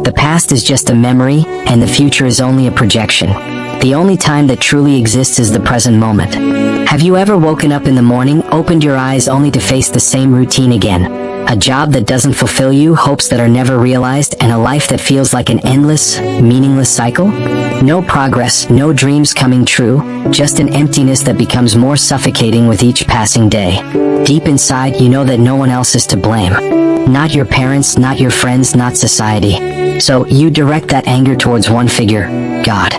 The past is just a memory, and the future is only a projection. The only time that truly exists is the present moment. Have you ever woken up in the morning, opened your eyes only to face the same routine again? A job that doesn't fulfill you, hopes that are never realized, and a life that feels like an endless, meaningless cycle? No progress, no dreams coming true, just an emptiness that becomes more suffocating with each passing day. Deep inside, you know that no one else is to blame. Not your parents, not your friends, not society. So, you direct that anger towards one figure, God.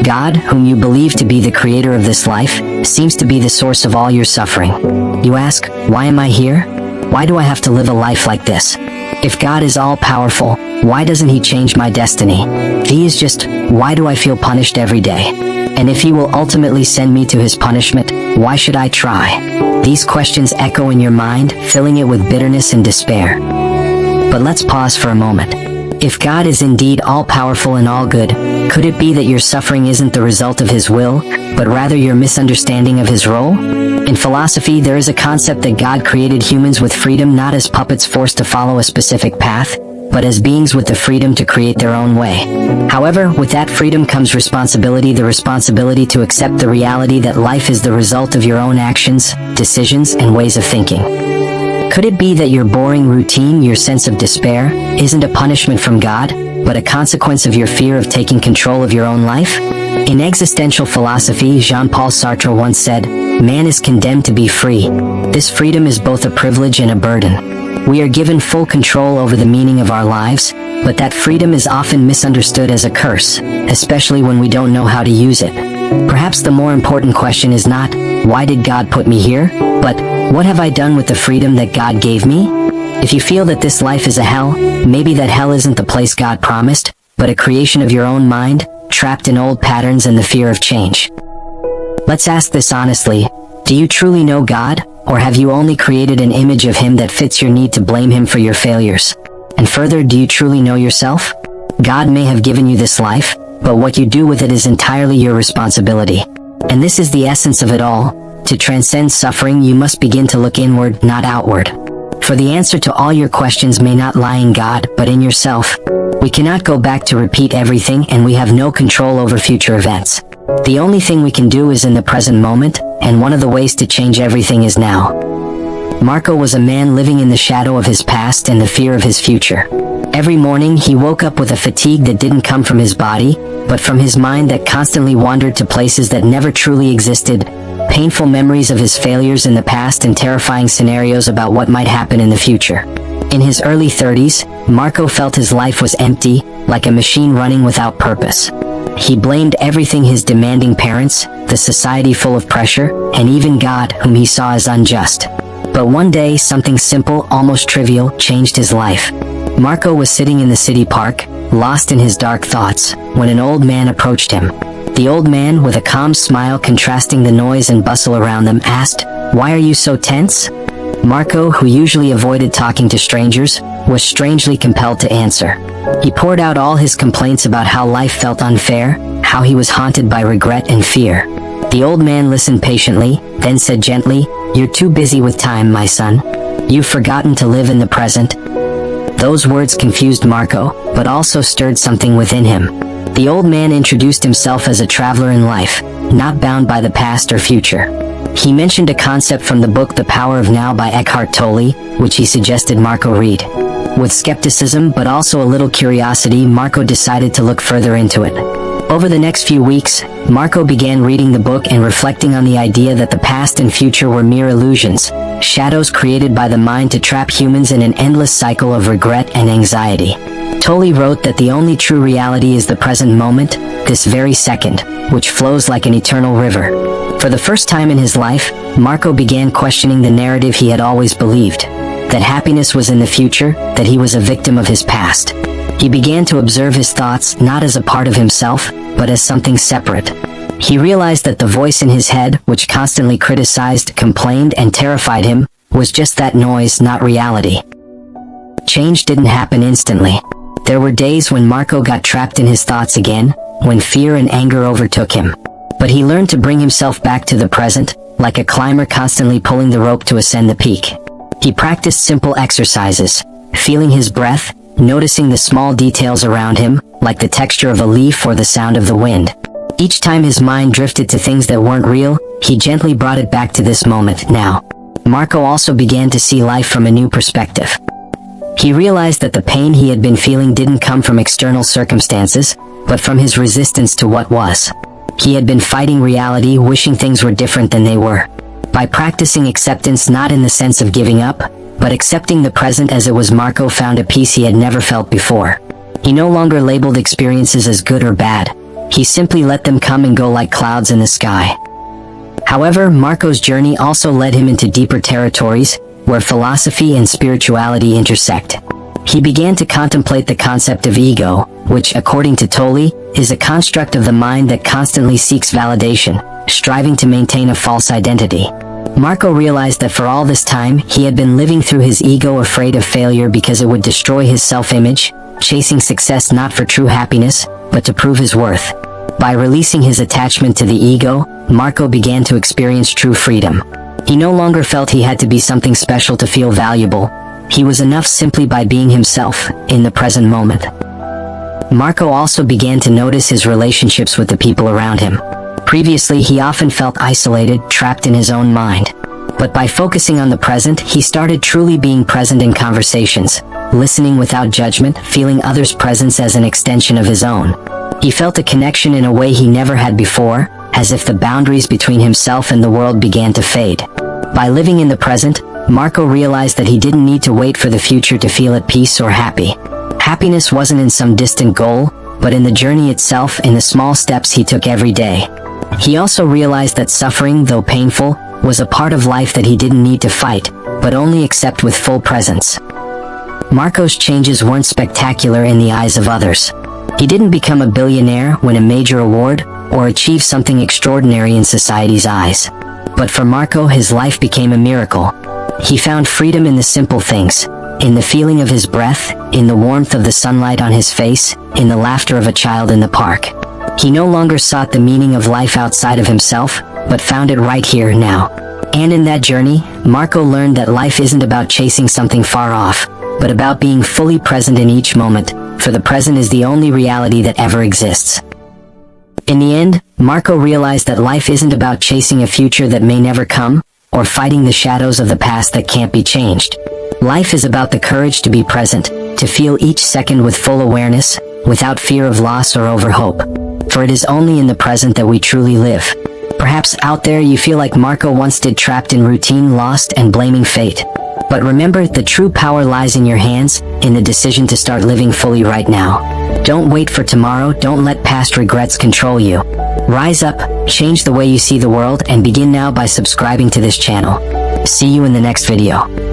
God, whom you believe to be the creator of this life, seems to be the source of all your suffering. You ask, why am I here? Why do I have to live a life like this? If God is all-powerful, why doesn't He change my destiny? If He is just, why do I feel punished every day? And if He will ultimately send me to His punishment, why should I try? These questions echo in your mind, filling it with bitterness and despair. But let's pause for a moment. If God is indeed all-powerful and all-good, could it be that your suffering isn't the result of His will, but rather your misunderstanding of His role? In philosophy, there is a concept that God created humans with freedom, not as puppets forced to follow a specific path, but as beings with the freedom to create their own way. However, with that freedom comes responsibility, the responsibility to accept the reality that life is the result of your own actions, decisions, and ways of thinking. Could it be that your boring routine, your sense of despair, isn't a punishment from God, but a consequence of your fear of taking control of your own life? In existential philosophy, Jean-Paul Sartre once said, "Man is condemned to be free. This freedom is both a privilege and a burden. We are given full control over the meaning of our lives, but that freedom is often misunderstood as a curse, especially when we don't know how to use it." Perhaps the more important question is not, why did God put me here? But, what have I done with the freedom that God gave me? If you feel that this life is a hell, maybe that hell isn't the place God promised, but a creation of your own mind, trapped in old patterns and the fear of change. Let's ask this honestly. Do you truly know God, or have you only created an image of Him that fits your need to blame Him for your failures? And further, do you truly know yourself? God may have given you this life, but what you do with it is entirely your responsibility. And this is the essence of it all. To transcend suffering, you must begin to look inward, not outward. For the answer to all your questions may not lie in God, but in yourself. We cannot go back to repeat everything, and we have no control over future events. The only thing we can do is in the present moment, and one of the ways to change everything is now. Marco was a man living in the shadow of his past and the fear of his future. Every morning, he woke up with a fatigue that didn't come from his body, but from his mind that constantly wandered to places that never truly existed, painful memories of his failures in the past and terrifying scenarios about what might happen in the future. In his early 30s, Marco felt his life was empty, like a machine running without purpose. He blamed everything: his demanding parents, the society full of pressure, and even God, whom he saw as unjust. But one day, something simple, almost trivial, changed his life. Marco was sitting in the city park, lost in his dark thoughts, when an old man approached him. The old man, with a calm smile contrasting the noise and bustle around them, asked, "Why are you so tense?" Marco, who usually avoided talking to strangers, was strangely compelled to answer. He poured out all his complaints about how life felt unfair, how he was haunted by regret and fear. The old man listened patiently, then said gently, "You're too busy with time, my son. You've forgotten to live in the present." Those words confused Marco, but also stirred something within him. The old man introduced himself as a traveler in life, not bound by the past or future. He mentioned a concept from the book The Power of Now by Eckhart Tolle, which he suggested Marco read. With skepticism but also a little curiosity, Marco decided to look further into it. Over the next few weeks, Marco began reading the book and reflecting on the idea that the past and future were mere illusions, shadows created by the mind to trap humans in an endless cycle of regret and anxiety. Tolle wrote that the only true reality is the present moment, this very second, which flows like an eternal river. For the first time in his life, Marco began questioning the narrative he had always believed, that happiness was in the future, that he was a victim of his past. He began to observe his thoughts not as a part of himself, but as something separate. He realized that the voice in his head, which constantly criticized, complained, and terrified him, was just that noise, not reality. Change didn't happen instantly. There were days when Marco got trapped in his thoughts again, when fear and anger overtook him. But he learned to bring himself back to the present, like a climber constantly pulling the rope to ascend the peak. He practiced simple exercises, feeling his breath, noticing the small details around him, like the texture of a leaf or the sound of the wind. Each time his mind drifted to things that weren't real, he gently brought it back to this moment, now. Marco also began to see life from a new perspective. He realized that the pain he had been feeling didn't come from external circumstances, but from his resistance to what was. He had been fighting reality, wishing things were different than they were. By practicing acceptance, not in the sense of giving up, but accepting the present as it was, Marco found a peace he had never felt before. He no longer labeled experiences as good or bad. He simply let them come and go like clouds in the sky. However, Marco's journey also led him into deeper territories, where philosophy and spirituality intersect. He began to contemplate the concept of ego, which, according to Tolle, is a construct of the mind that constantly seeks validation, striving to maintain a false identity. Marco realized that for all this time, he had been living through his ego, afraid of failure because it would destroy his self-image, chasing success not for true happiness, but to prove his worth. By releasing his attachment to the ego, Marco began to experience true freedom. He no longer felt he had to be something special to feel valuable. He was enough simply by being himself, in the present moment. Marco also began to notice his relationships with the people around him. Previously, he often felt isolated, trapped in his own mind. But by focusing on the present, he started truly being present in conversations, listening without judgment, feeling others' presence as an extension of his own. He felt a connection in a way he never had before, as if the boundaries between himself and the world began to fade. By living in the present, Marco realized that he didn't need to wait for the future to feel at peace or happy. Happiness wasn't in some distant goal, but in the journey itself, in the small steps he took every day. He also realized that suffering, though painful, was a part of life that he didn't need to fight, but only accept with full presence. Marco's changes weren't spectacular in the eyes of others. He didn't become a billionaire, win a major award, or achieve something extraordinary in society's eyes. But for Marco, his life became a miracle. He found freedom in the simple things, in the feeling of his breath, in the warmth of the sunlight on his face, in the laughter of a child in the park. He no longer sought the meaning of life outside of himself, but found it right here, now. And in that journey, Marco learned that life isn't about chasing something far off, but about being fully present in each moment, for the present is the only reality that ever exists. In the end, Marco realized that life isn't about chasing a future that may never come, or fighting the shadows of the past that can't be changed. Life is about the courage to be present, to feel each second with full awareness, without fear of loss or overhope. For it is only in the present that we truly live. Perhaps out there you feel like Marco once did, trapped in routine, lost and blaming fate. But remember, the true power lies in your hands, in the decision to start living fully right now. Don't wait for tomorrow, don't let past regrets control you. Rise up, change the way you see the world, and begin now by subscribing to this channel. See you in the next video.